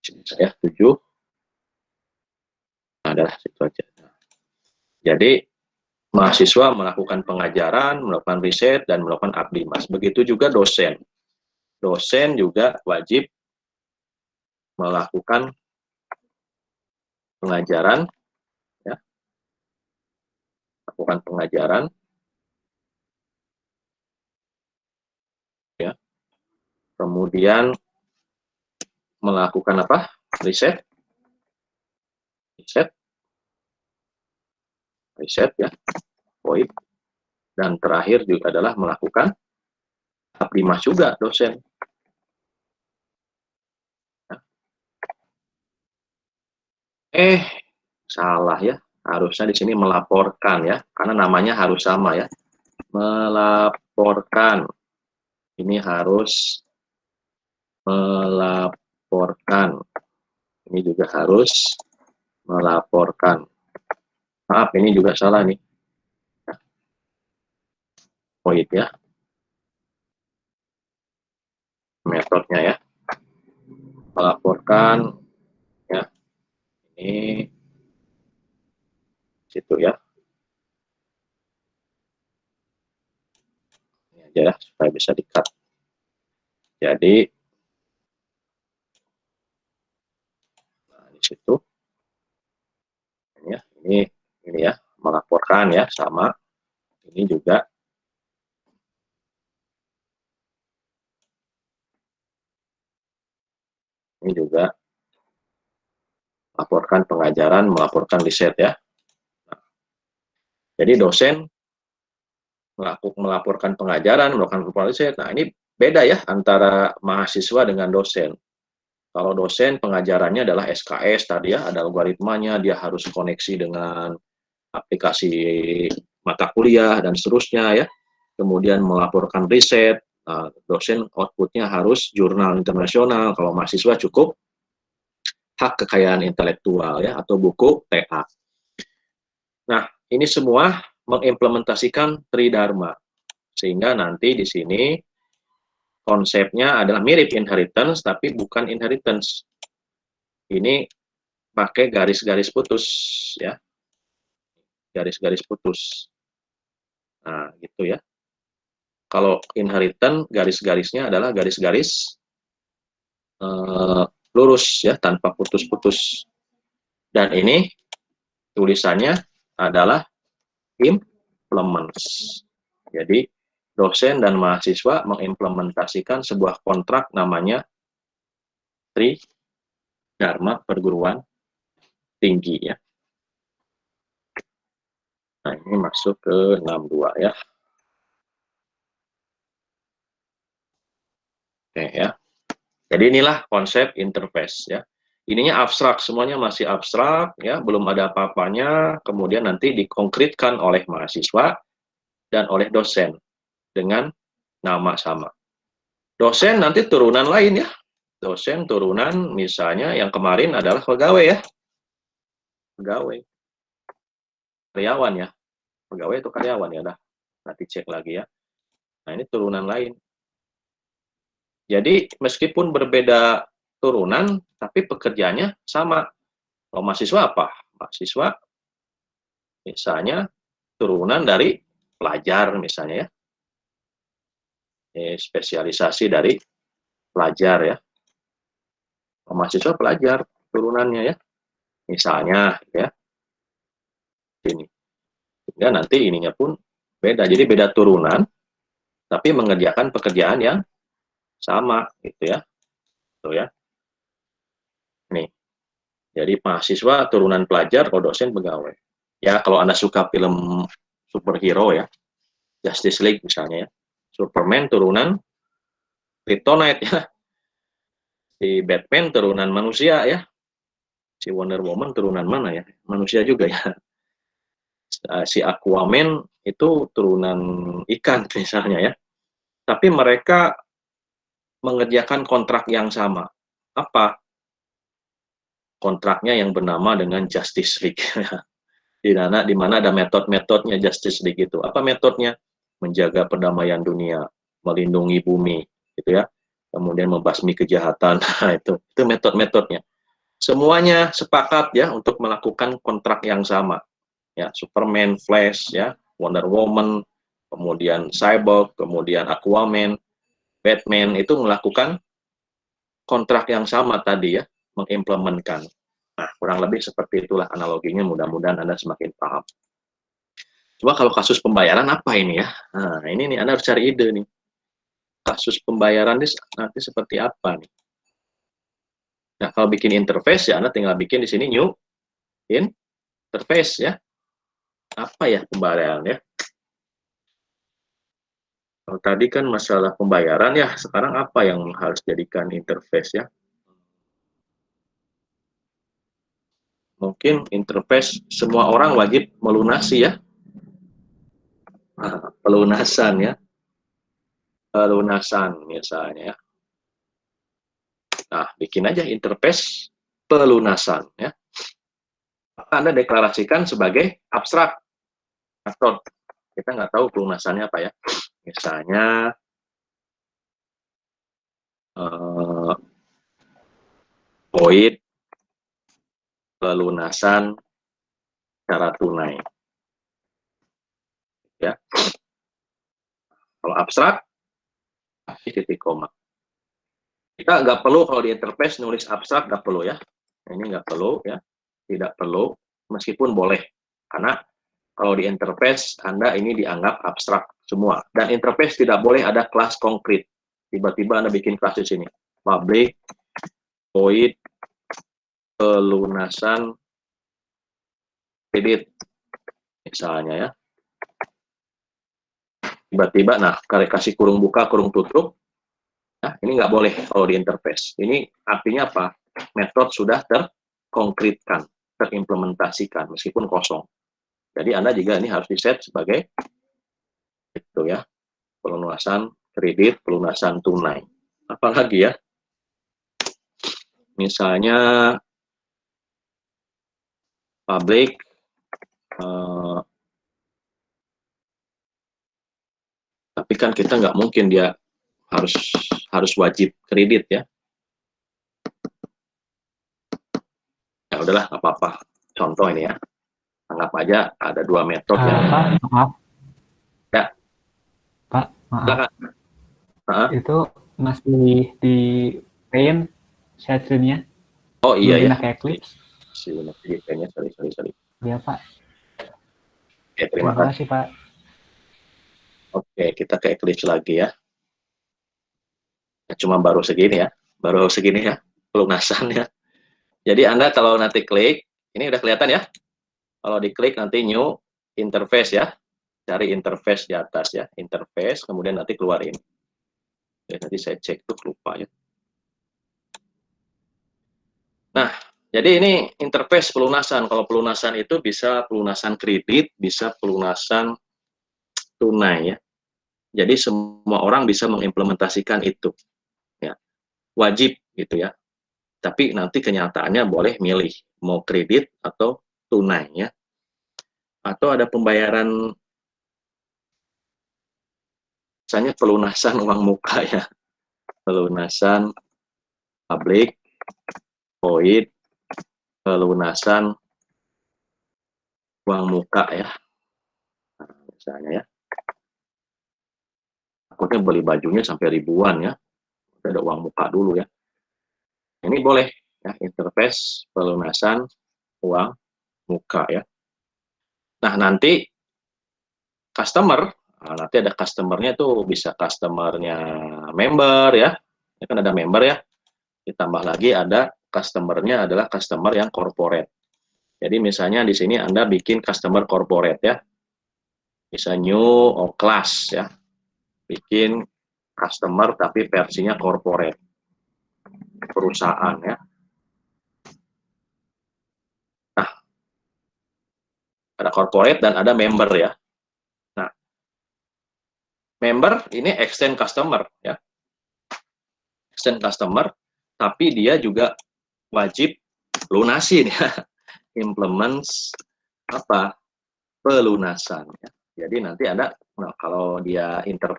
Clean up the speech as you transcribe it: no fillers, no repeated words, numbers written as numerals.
Saya 7 adalah situ aja. Jadi mahasiswa melakukan pengajaran, melakukan riset, dan melakukan abdi mas. Begitu juga dosen. Dosen juga wajib melakukan pengajaran, ya, melakukan pengajaran, ya, kemudian melakukan apa? Riset, riset, riset, ya, poin. Dan terakhir juga adalah melakukan abdi mas juga dosen. Salah ya. Harusnya di sini melaporkan ya, karena namanya harus sama ya. Melaporkan. Ini harus melaporkan. Ini juga harus melaporkan. Maaf, ini juga salah nih. Poin ya. Metodenya ya. Melaporkan ya. Ini situ ya. Ini aja ya, supaya bisa di-cut. Jadi nah, di situ. Ini ya, ini ya, melaporkan ya, sama. Ini juga laporkan pengajaran, melaporkan riset ya. Nah, jadi dosen melaporkan pengajaran, melakukan riset. Nah, ini beda ya antara mahasiswa dengan dosen. Kalau dosen pengajarannya adalah SKS tadi ya, ada algoritmanya, dia harus koneksi dengan aplikasi mata kuliah dan seterusnya ya. Kemudian melaporkan riset, nah, dosen outputnya harus jurnal internasional. Kalau mahasiswa cukup hak kekayaan intelektual ya, atau buku TA. Nah, ini semua mengimplementasikan Tridharma. Sehingga nanti di sini konsepnya adalah mirip inheritance, tapi bukan inheritance. Ini pakai garis-garis putus, ya. Garis-garis putus. Nah, gitu ya. Kalau inheritance, garis-garisnya adalah garis-garis lurus, ya, tanpa putus-putus. Dan ini tulisannya adalah implements. Jadi, dosen dan mahasiswa mengimplementasikan sebuah kontrak namanya Tridharma perguruan tinggi ya. Nah, ini masuk ke 62 ya. Oke ya. Jadi inilah konsep interface ya. Ininya abstrak, semuanya masih abstrak ya, belum ada apa-apanya, kemudian nanti dikonkretkan oleh mahasiswa dan oleh dosen dengan nama sama. Dosen nanti turunan lain ya. Dosen turunan misalnya yang kemarin adalah pegawai ya. Pegawai. Karyawan ya. Pegawai itu karyawan ya, dah. Nanti cek lagi ya. Nah, ini turunan lain. Jadi meskipun berbeda turunan, tapi pekerjaannya sama. Kalau mahasiswa apa? Mahasiswa misalnya turunan dari pelajar misalnya ya. Spesialisasi dari pelajar ya. Kalau mahasiswa pelajar turunannya ya. Misalnya ya. Ini. Sehingga nanti ininya pun beda. Jadi beda turunan, tapi mengerjakan pekerjaan yang sama gitu ya. Tuh ya. Nih. Jadi mahasiswa turunan pelajar, kalau dosen pegawai. Ya, kalau Anda suka film superhero ya, Justice League misalnya ya, Superman turunan Kryptonite ya, si Batman turunan manusia ya, si Wonder Woman turunan mana ya, manusia juga ya, si Aquaman itu turunan ikan misalnya ya, tapi mereka mengerjakan kontrak yang sama. Apa? Kontraknya yang bernama dengan Justice League. Di mana ada metode-metodenya Justice League itu. Apa metodenya? Menjaga perdamaian dunia, melindungi bumi, gitu ya. Kemudian membasmi kejahatan. Nah, itu metode-metodenya. Semuanya sepakat ya untuk melakukan kontrak yang sama. Ya, Superman, Flash, ya, Wonder Woman, kemudian Cyborg, kemudian Aquaman, Batman itu melakukan kontrak yang sama tadi ya, mengimplementkan. Nah, kurang lebih seperti itulah analoginya, mudah-mudahan Anda semakin paham. Coba kalau kasus pembayaran apa ini ya? Nah, ini nih Anda harus cari ide nih. Kasus pembayaran ini nanti seperti apa nih? Nah, kalau bikin interface ya Anda tinggal bikin di sini new interface ya. Apa ya pembayaran ya? Kalau tadi kan masalah pembayaran ya, sekarang apa yang harus jadikan interface ya? Mungkin interface semua orang wajib melunasi ya. Nah, pelunasan ya. Pelunasan misalnya ya. Nah, bikin aja interface pelunasan ya. Anda deklarasikan sebagai abstrak atau kita nggak tahu pelunasannya apa ya. Misalnya void pelunasan secara tunai ya. Kalau abstrak titik koma. Kita nggak perlu kalau di interface nulis abstrak, nggak perlu ya. Ini nggak perlu ya, tidak perlu, meskipun boleh. Karena kalau di interface Anda ini dianggap abstrak semua. Dan interface tidak boleh ada kelas konkret. Tiba-tiba Anda bikin kelas di sini. Public, void, pelunasan, kredit. Misalnya ya. Tiba-tiba, nah, kasih kurung buka, kurung tutup. Nah, ini nggak boleh kalau di interface. Ini artinya apa? Metode sudah terkonkretkan, terimplementasikan, meskipun kosong. Jadi Anda juga ini harus di-set sebagai itu ya, pelunasan kredit, pelunasan tunai. Apalagi ya, misalnya public, tapi kan kita nggak mungkin dia harus wajib kredit ya. Ya udahlah, nggak apa-apa. Contoh ini ya, anggap aja ada dua metode ya. Pak, maaf. Ya. Pak, maaf. Itu masih di paint share screen-nya. oh iya belum ya. pindah ke Eclipse. Sorry. Iya, Pak. Oke, terima kasih. Pak. Oke, kita ke Eclipse lagi ya. Cuma baru segini ya. Baru segini ya, pelunasan ya. Jadi Anda kalau nanti klik, ini udah kelihatan ya. Kalau diklik nanti new interface ya. Cari interface di atas ya. Interface, kemudian nanti keluarin. Ya, nanti saya cek tuh, lupa ya. Nah, jadi ini interface pelunasan. Kalau pelunasan itu bisa pelunasan kredit, bisa pelunasan tunai ya. Jadi semua orang bisa mengimplementasikan itu. Ya. Wajib gitu ya. Tapi nanti kenyataannya boleh milih mau kredit atau tunai ya. Atau ada pembayaran, misalnya pelunasan uang muka ya. Pelunasan public, void, pelunasan uang muka ya. Nah, misalnya ya. Takutnya beli bajunya sampai ribuan ya. Ada uang muka dulu ya. Ini boleh ya, interface pelunasan uang muka ya. Nah, nanti customer, nanti ada customernya tuh, bisa customernya member ya. Ini kan ada member ya. Ditambah lagi ada customernya adalah customer yang corporate. Jadi misalnya di sini Anda bikin customer corporate ya. Bisa new class ya. Bikin customer tapi versinya corporate. Perusahaan ya. Nah, ada corporate dan ada member ya. Nah, member ini extend customer ya. Extend customer, tapi dia juga wajib lunasin ya. Implements apa? Pelunasan ya. Jadi nanti ada, nah, kalau dia interface